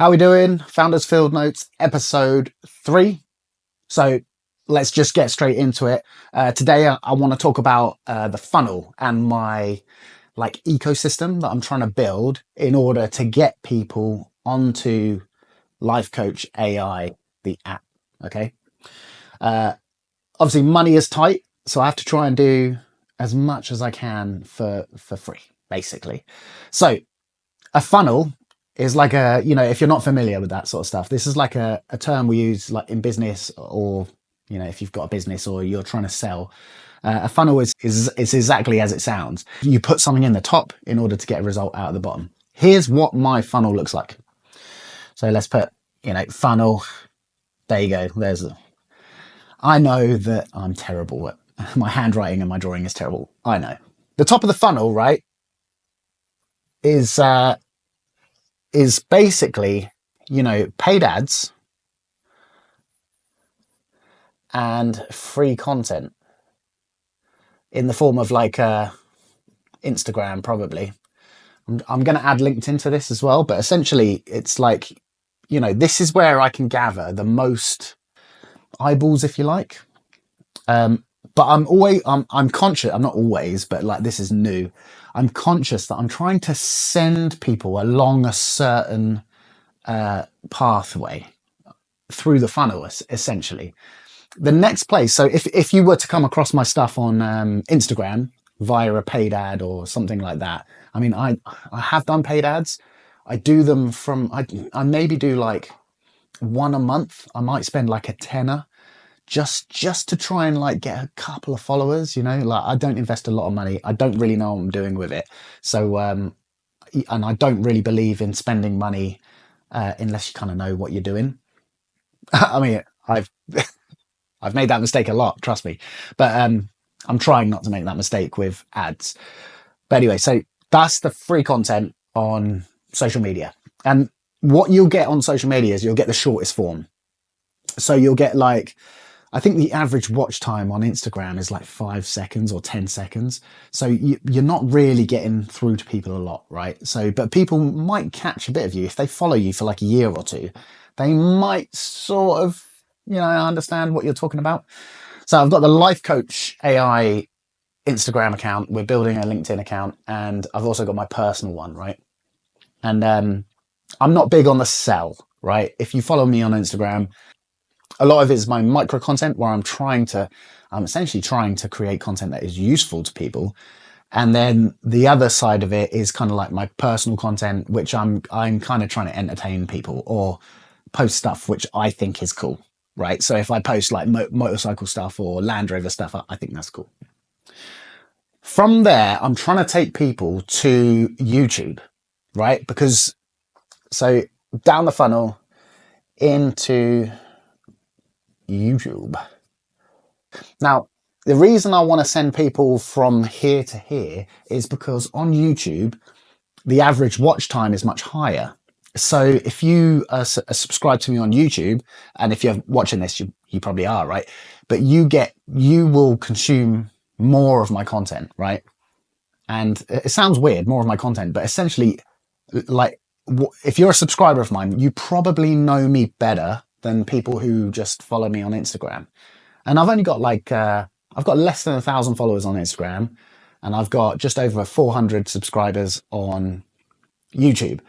How we doing? Founders Field Notes, episode 3. So let's just get straight into it. Today I want to talk about the funnel and my ecosystem that I'm trying to build in order to get people onto lyfcoachAI, the app. Okay. Obviously money is tight, so I have to try and do as much as I can for free, basically. So a funnel is like if you're not familiar with that sort of stuff, this is like a term we use like in business, or if you've got a business or you're trying to sell. A funnel is exactly as it sounds. You put something in the top in order to get a result out of the bottom. Here's what my funnel looks like. So let's put funnel. There you go. I know that I'm terrible at my handwriting and my drawing is terrible. I know. The top of the funnel, right, is basically, paid ads and free content in the form of Instagram, probably. I'm going to add LinkedIn to this as well, but essentially it's like, this is where I can gather the most eyeballs, if you like. But I'm conscious, I'm not always, but like this is new. I'm conscious that I'm trying to send people along a certain pathway through the funnel, essentially. The next place, so if you were to come across my stuff on Instagram via a paid ad or something like that, I mean, I have done paid ads. I do them I maybe do like one a month. I might spend like a tenner just to try and like get a couple of followers, like I don't invest a lot of money. I don't really know what I'm doing with it. So, and I don't really believe in spending money unless you kind of know what you're doing. I mean, I've made that mistake a lot, trust me. But I'm trying not to make that mistake with ads. But anyway, so that's the free content on social media. And what you'll get on social media is you'll get the shortest form. So you'll get I think the average watch time on Instagram is like 5 seconds or 10 seconds. So you're not really getting through to people a lot, right? So, but people might catch a bit of you if they follow you for like a year or two. They might sort of, understand what you're talking about. So I've got the Life Coach AI Instagram account. We're building a LinkedIn account, and I've also got my personal one, right? And I'm not big on the sell, right? If you follow me on Instagram, a lot of it is my micro content where I'm essentially trying to create content that is useful to people. And then the other side of it is kind of like my personal content, which I'm kind of trying to entertain people or post stuff which I think is cool, right? So if I post like motorcycle stuff or Land Rover stuff, I think that's cool. From there, I'm trying to take people to YouTube, right? Because so down the funnel into YouTube. Now, the reason I want to send people from here to here is because on YouTube, the average watch time is much higher. So if you are subscribed to me on YouTube, and if you're watching this, you probably are, right? But you will consume more of my content, right? And it sounds weird, more of my content, but essentially, like, if you're a subscriber of mine, you probably know me better than people who just follow me on Instagram. And I've only got I've got less than 1,000 followers on Instagram, and I've got just over 400 subscribers on YouTube.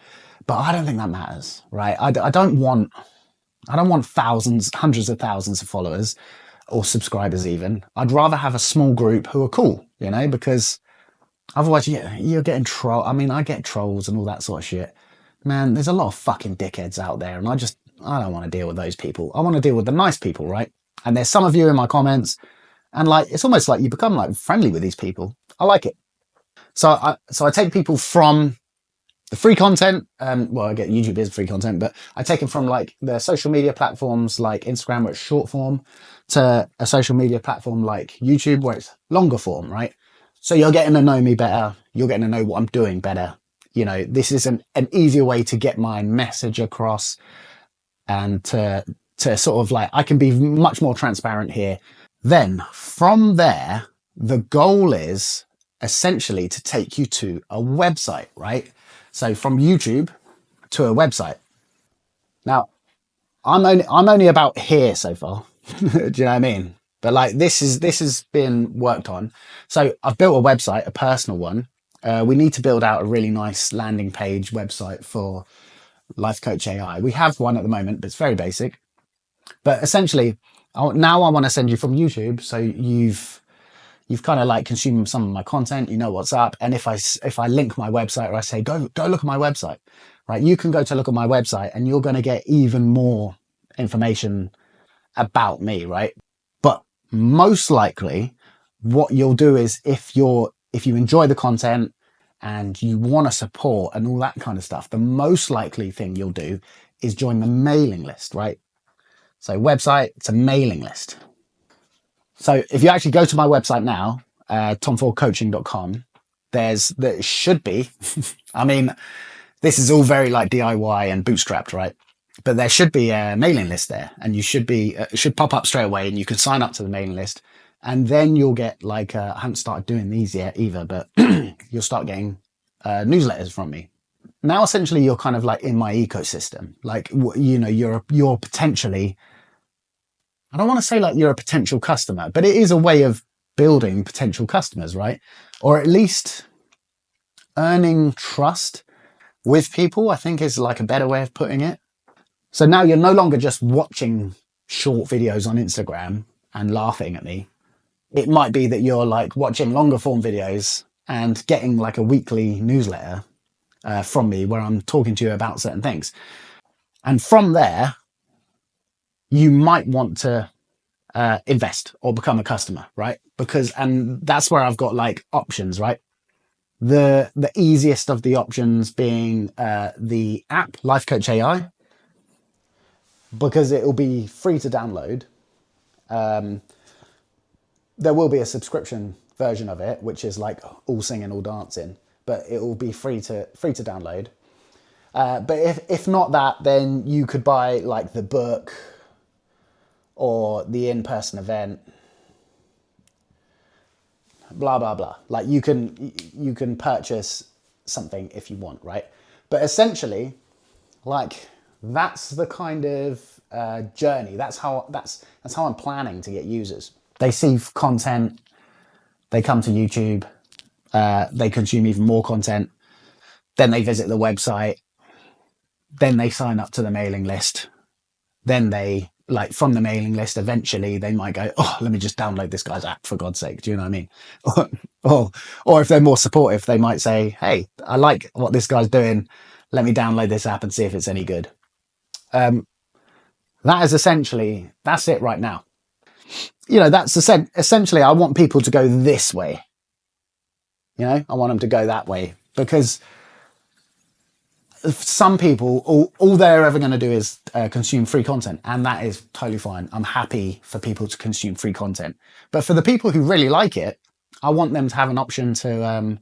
But I don't think that matters, right? I don't want thousands, hundreds of thousands of followers or subscribers even. I'd rather have a small group who are cool, because otherwise you're getting troll. I mean, I get trolls and all that sort of shit. Man, there's a lot of fucking dickheads out there, and I don't want to deal with those people. I want to deal with the nice people, right? And there's some of you in my comments, and it's almost like you become like friendly with these people. I like it. So I take people from the free content. Well, I get YouTube is free content, but I take them from like the social media platforms like Instagram, where it's short form, to a social media platform like YouTube, where it's longer form, right? So you're getting to know me better. You're getting to know what I'm doing better. This is an easier way to get my message across, and to sort of I can be much more transparent here. Then from there, the goal is essentially to take you to a website, right? So from YouTube to a website. Now, I'm only about here so far. Do you know what I mean? But like this has been worked on. So I've built a website, a personal one. We need to build out a really nice landing page website for Life Coach AI. We have one at the moment, but it's very basic. But essentially, now I want to send you from YouTube, so you've kind of like consumed some of my content. You know what's up. And if I link my website, or I say go look at my website, right? You can go to look at my website, and you're going to get even more information about me, right? But most likely, what you'll do is if you enjoy the content and you want to support and all that kind of stuff, the most likely thing you'll do is join the mailing list, right? So website, it's a mailing list. So if you actually go to my website now, tomfordcoaching.com, there should be, I mean, this is all very like DIY and bootstrapped, right? But there should be a mailing list there, and you should be, it should pop up straight away, and you can sign up to the mailing list. And then you'll get like, I haven't started doing these yet either, but you'll start getting newsletters from me. Now, essentially, you're kind of like in my ecosystem. Like, you're potentially, I don't want to say like you're a potential customer, but it is a way of building potential customers, right? Or at least earning trust with people, I think is like a better way of putting it. So now you're no longer just watching short videos on Instagram and laughing at me. It might be that you're like watching longer form videos and getting like a weekly newsletter from me where I'm talking to you about certain things. And from there, you might want to invest or become a customer, right? And that's where I've got like options, right? The easiest of the options being the app Life Coach AI, because it will be free to download. There will be a subscription version of it, which is like all singing, all dancing, but it will be free to download. But if not that, then you could buy like the book or the in-person event, blah blah blah. Like you can purchase something if you want, right? But essentially, like that's the kind of journey. That's how I'm planning to get users. They see content, they come to YouTube, they consume even more content, then they visit the website, then they sign up to the mailing list, then they like from the mailing list, eventually they might go, oh, let me just download this guy's app for God's sake. Do you know what I mean? or if they're more supportive, they might say, hey, I like what this guy's doing. Let me download this app and see if it's any good. That's it right now. That's essentially, I want people to go this way. I want them to go that way, because some people, all they're ever going to do is consume free content, and that is totally fine. I'm happy for people to consume free content, but for the people who really like it, I want them to have an option to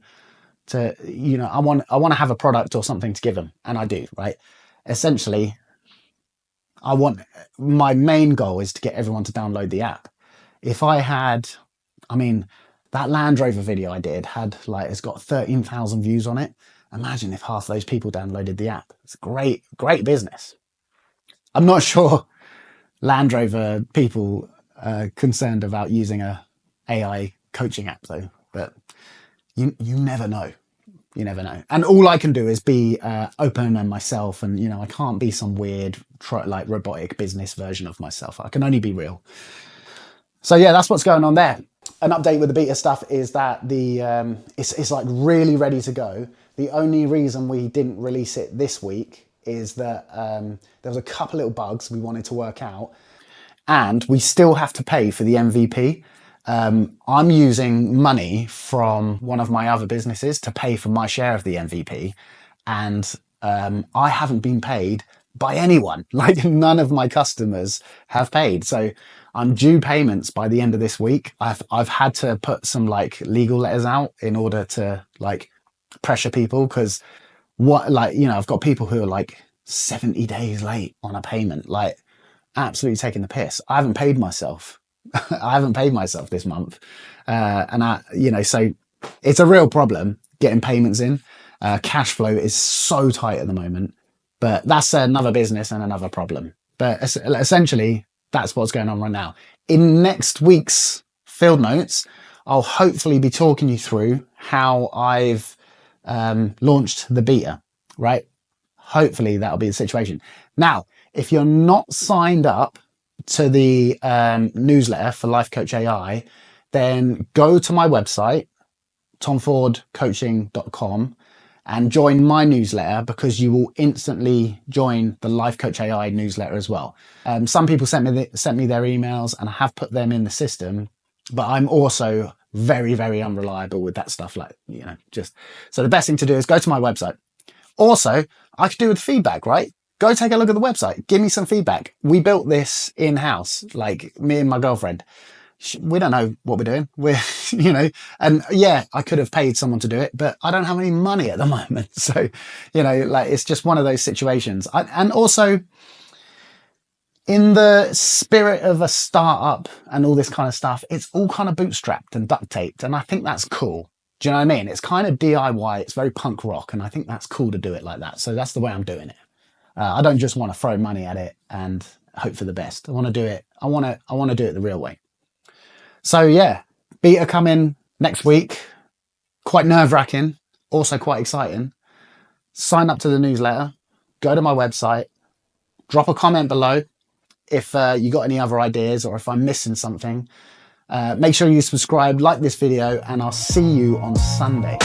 I want to have a product or something to give them, and I do, right? Essentially, my main goal is to get everyone to download the app. If I had, that Land Rover video I did it's got 13,000 views on it. Imagine if half those people downloaded the app. It's great business. I'm not sure Land Rover people are concerned about using a AI coaching app though, but you never know. You never know. And all I can do is be open and myself, and I can't be some weird like robotic business version of myself. I can only be real. So yeah, that's what's going on there. An update with the beta stuff is that it's like really ready to go. The only reason we didn't release it this week is that there was a couple little bugs we wanted to work out, and we still have to pay for the MVP. I'm using money from one of my other businesses to pay for my share of the MVP, and I haven't been paid by anyone. Like none of my customers have paid. So I'm due payments by the end of this week. I've had to put some like legal letters out in order to like pressure people, because I've got people who are like 70 days late on a payment, like absolutely taking the piss. I haven't paid myself. I haven't paid myself this month. So it's a real problem getting payments in. Cash flow is so tight at the moment. But that's another business and another problem. But essentially, that's what's going on right now. In next week's field notes, I'll hopefully be talking you through how I've launched the beta, right? Hopefully that'll be the situation. Now, if you're not signed up to the newsletter for Life Coach AI, then go to my website, tomfordcoaching.com, and join my newsletter, because you will instantly join the Life Coach AI newsletter as well. Some people sent me their emails, and I have put them in the system, but I'm also very, very unreliable with that stuff. Like, so the best thing to do is go to my website. Also, I could do with feedback, right? Go take a look at the website. Give me some feedback. We built this in-house, like me and my girlfriend. We don't know what we're doing. We're, and yeah, I could have paid someone to do it, but I don't have any money at the moment. So, it's just one of those situations. And also, in the spirit of a startup and all this kind of stuff, it's all kind of bootstrapped and duct taped. And I think that's cool. Do you know what I mean? It's kind of DIY. It's very punk rock. And I think that's cool to do it like that. So that's the way I'm doing it. I don't just want to throw money at it and hope for the best. I want to do it. I want to do it the real way. So yeah, beta coming next week. Quite nerve-wracking, also quite exciting. Sign up to the newsletter, go to my website, drop a comment below if you got any other ideas, or if I'm missing something. Make sure you subscribe, like this video, and I'll see you on Sunday.